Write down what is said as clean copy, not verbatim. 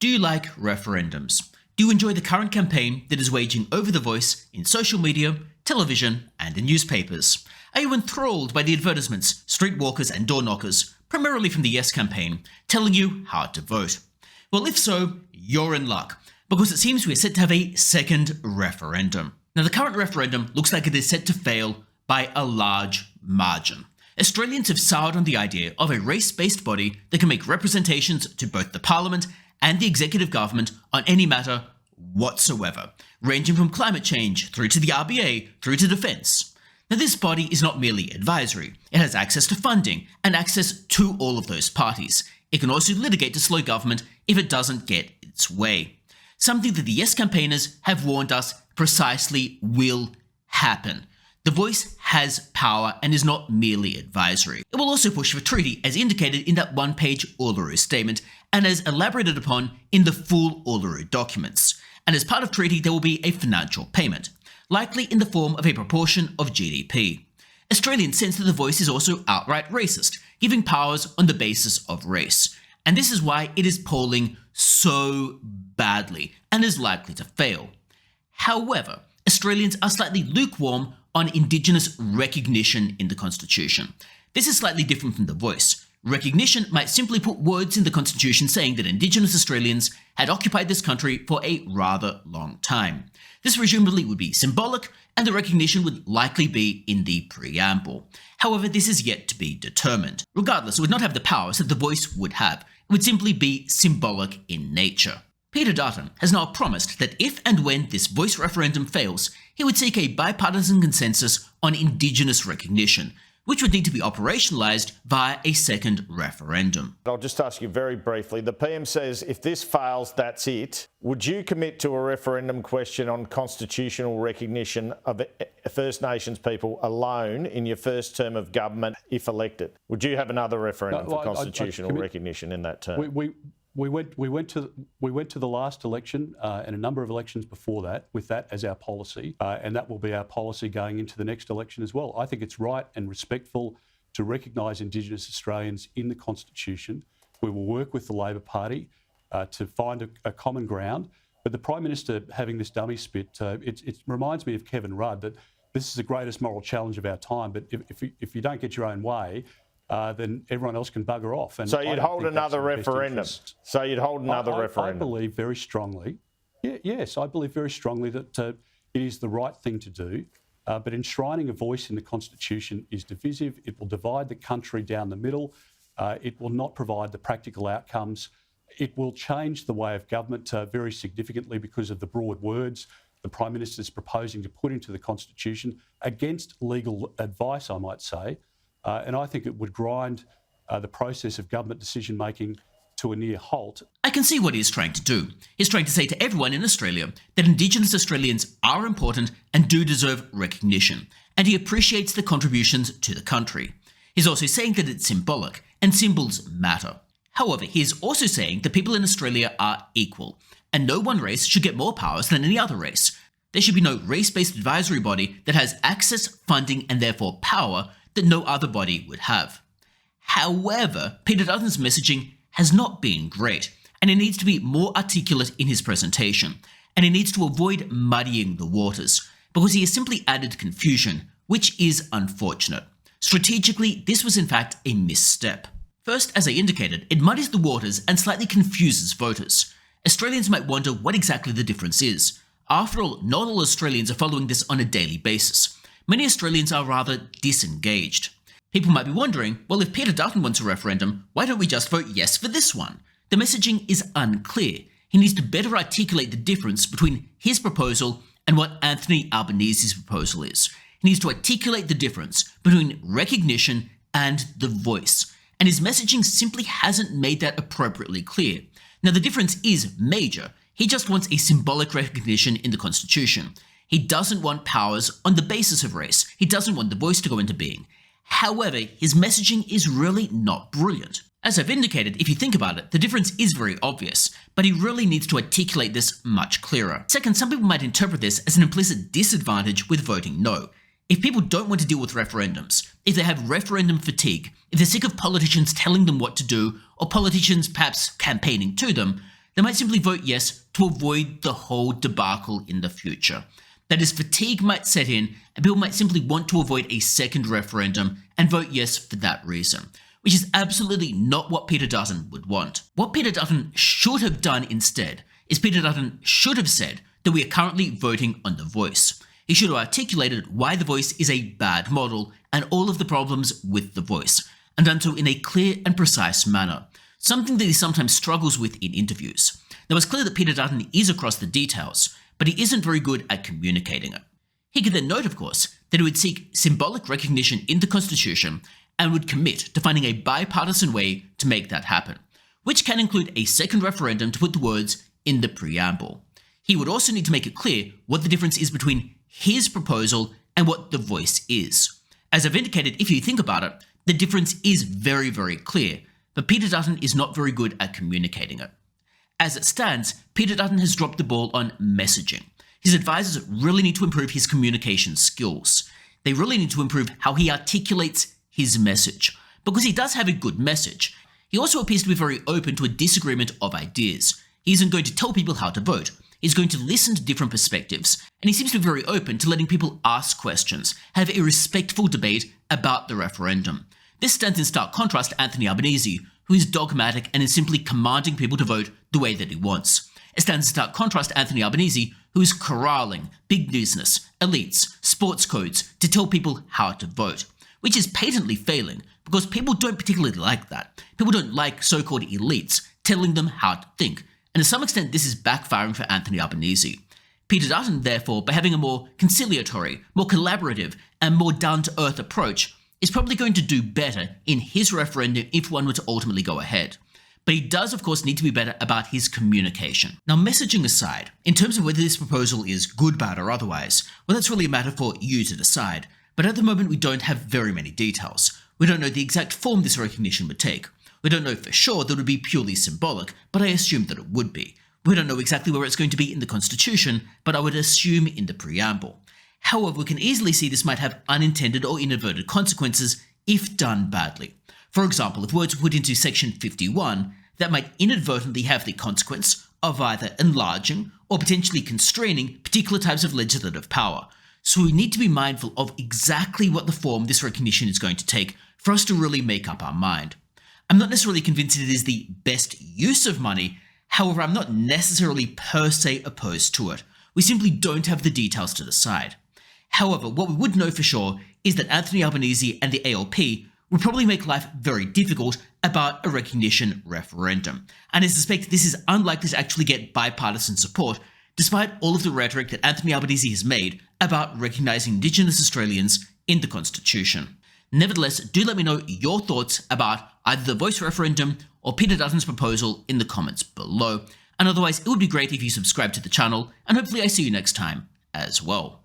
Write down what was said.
Do you like referendums? Do you enjoy the current campaign that is waging over the voice in social media, television, and in newspapers? Are you enthralled by the advertisements, streetwalkers and door knockers, primarily from the Yes campaign, telling you how to vote? Well, if so, you're in luck, because it seems we are set to have a second referendum. Now, the current referendum looks like it is set to fail by a large margin. Australians have soured on the idea of a race-based body that can make representations to both the Parliament and the executive government on any matter whatsoever, ranging from climate change through to the RBA through to defence. Now, this body is not merely advisory. It has access to funding and access to all of those parties. It can also litigate to slow government if it doesn't get its way. Something that the Yes campaigners have warned us precisely will happen. The voice has power and is not merely advisory. It will also push for treaty as indicated in that one-page Uluru statement and as elaborated upon in the full Uluru documents. And as part of treaty, there will be a financial payment, likely in the form of a proportion of GDP. Australians sense that the voice is also outright racist, giving powers on the basis of race. And this is why it is polling so badly and is likely to fail. However, Australians are slightly lukewarm on Indigenous recognition in the Constitution. This is slightly different from the voice. Recognition might simply put words in the Constitution saying that Indigenous Australians had occupied this country for a rather long time. This presumably would be symbolic, and the recognition would likely be in the preamble. However, this is yet to be determined. Regardless, it would not have the powers that the voice would have. It would simply be symbolic in nature. Peter Dutton has now promised that if and when this voice referendum fails, he would seek a bipartisan consensus on Indigenous recognition, which would need to be operationalised via a second referendum. I'll just ask you very briefly. The PM says if this fails, that's it. Would you commit to a referendum question on constitutional recognition of First Nations people alone in your first term of government if elected? Would you have another referendum for constitutional recognition in that term? We went to the last election and a number of elections before that with that as our policy, and that will be our policy going into the next election as well. I think it's right and respectful to recognise Indigenous Australians in the Constitution. We will work with the Labor Party to find a common ground. But the Prime Minister having this dummy spit, it reminds me of Kevin Rudd, that this is the greatest moral challenge of our time. But if you don't get your own way, then everyone else can bugger off. And so you'd hold another referendum. So you'd hold another referendum. I believe very strongly, yes, I believe very strongly that it is the right thing to do. But enshrining a voice in the Constitution is divisive. It will divide the country down the middle. It will not provide the practical outcomes. It will change the way of government very significantly because of the broad words the Prime Minister is proposing to put into the Constitution against legal advice, I might say. And I think it would grind the process of government decision-making to a near halt. I can see what he's trying to do. He's trying to say to everyone in Australia that Indigenous Australians are important and do deserve recognition, and he appreciates the contributions to the country. He's also saying that it's symbolic, and symbols matter. However, he is also saying that people in Australia are equal, and no one race should get more powers than any other race. There should be no race-based advisory body that has access, funding, and therefore power that no other body would have. However, Peter Dutton's messaging has not been great, and he needs to be more articulate in his presentation, and he needs to avoid muddying the waters, because he has simply added confusion, which is unfortunate. Strategically, this was in fact a misstep. First, as I indicated, it muddies the waters and slightly confuses voters. Australians might wonder what exactly the difference is. After all, not all Australians are following this on a daily basis. Many Australians are rather disengaged. People might be wondering, well, if Peter Dutton wants a referendum, why don't we just vote yes for this one? The messaging is unclear. He needs to better articulate the difference between his proposal and what Anthony Albanese's proposal is. He needs to articulate the difference between recognition and the voice. And his messaging simply hasn't made that appropriately clear. Now, the difference is major. He just wants a symbolic recognition in the Constitution. He doesn't want powers on the basis of race. He doesn't want the voice to go into being. However, his messaging is really not brilliant. As I've indicated, if you think about it, the difference is very obvious, but he really needs to articulate this much clearer. Second, some people might interpret this as an implicit disadvantage with voting no. If people don't want to deal with referendums, if they have referendum fatigue, if they're sick of politicians telling them what to do, or politicians perhaps campaigning to them, They might simply vote yes to avoid the whole debacle in the future. That is, fatigue might set in and people might simply want to avoid a second referendum and vote yes for that reason, which is absolutely not what Peter Dutton would want. What Peter Dutton should have done instead is Peter Dutton should have said that we are currently voting on the voice. He should have articulated why the voice is a bad model and all of the problems with the voice, and done so in a clear and precise manner, something that he sometimes struggles with in interviews. Now, it's clear that Peter Dutton is across the details, but he isn't very good at communicating it. He could then note, of course, that he would seek symbolic recognition in the Constitution and would commit to finding a bipartisan way to make that happen, which can include a second referendum to put the words in the preamble. He would also need to make it clear what the difference is between his proposal and what the voice is. As I've indicated, if you think about it, the difference is very, very clear, but Peter Dutton is not very good at communicating it. As it stands, Peter Dutton has dropped the ball on messaging. His advisors really need to improve his communication skills. They really need to improve how he articulates his message, because he does have a good message. He also appears to be very open to a disagreement of ideas. He isn't going to tell people how to vote. He's going to listen to different perspectives, and he seems to be very open to letting people ask questions, have a respectful debate about the referendum. This stands in stark contrast to Anthony Albanese, who is dogmatic and is simply commanding people to vote the way that he wants. It stands in stark contrast to Anthony Albanese, who is corralling big business, elites, sports codes to tell people how to vote, which is patently failing because people don't particularly like that. People don't like so-called elites telling them how to think, and to some extent this is backfiring for Anthony Albanese. Peter Dutton, therefore, by having a more conciliatory, more collaborative, and more down-to-earth approach, is probably going to do better in his referendum if one were to ultimately go ahead. But he does, of course, need to be better about his communication. Now, messaging aside, in terms of whether this proposal is good, bad, or otherwise, well, that's really a matter for you to decide. But at the moment, we don't have very many details. We don't know the exact form this recognition would take. We don't know for sure that it would be purely symbolic, but I assume that it would be. We don't know exactly where it's going to be in the Constitution, but I would assume in the preamble. However, we can easily see this might have unintended or inadvertent consequences if done badly. For example, if words were put into Section 51, that might inadvertently have the consequence of either enlarging or potentially constraining particular types of legislative power. So we need to be mindful of exactly what the form this recognition is going to take for us to really make up our mind. I'm not necessarily convinced it is the best use of money, however, I'm not necessarily per se opposed to it. We simply don't have the details to decide. However, what we would know for sure is that Anthony Albanese and the ALP would probably make life very difficult about a recognition referendum, and I suspect this is unlikely to actually get bipartisan support, despite all of the rhetoric that Anthony Albanese has made about recognising Indigenous Australians in the Constitution. Nevertheless, do let me know your thoughts about either the voice referendum or Peter Dutton's proposal in the comments below, and otherwise it would be great if you subscribe to the channel, and hopefully I see you next time as well.